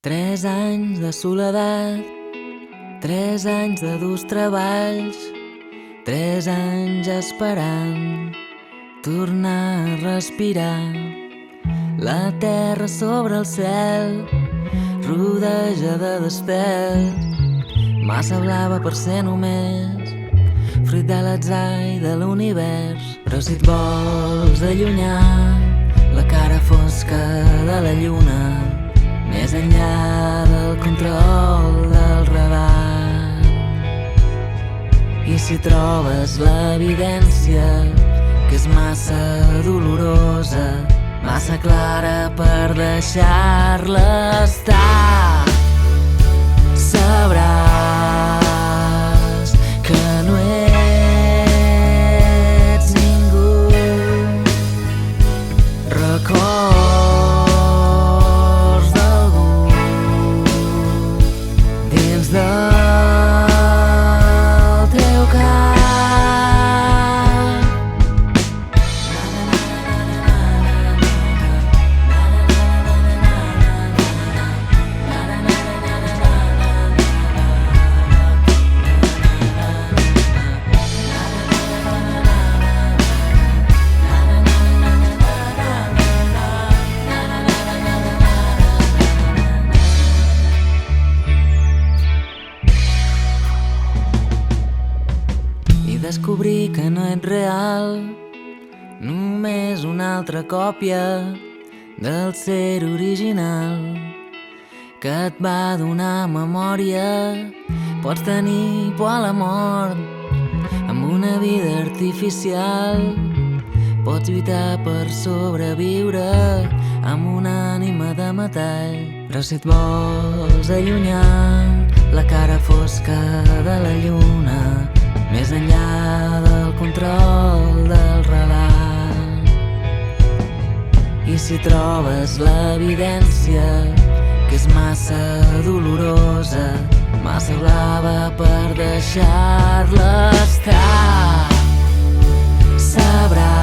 3 anys de soledat, 3 anys de durs treballs, 3 anys esperant tornar a respirar. La terra sobre el cel, rodejada d'estels, massa blava per ser només fruit de l'atzar i de l'univers. Però si et vols allunyar la cara fosca de la lluna, més enllà del control del radar, i si trobes l'evidència que és massa dolorosa, massa clara per deixar-la estar, sabràs que no ets ningú. Records d'algú dins del teu cap. Descobrir que no ets real, només una altra còpia del ser original que et va donar memòria. Pots tenir por a la mort amb una vida artificial, pots lluitar per sobreviure amb una ànima de metall. Però si et vols allunyar la cara fosca de la lluna, més enllà del control del radar, i si trobes l'evidència que és massa dolorosa, massa blava per deixar-la estar, sabràs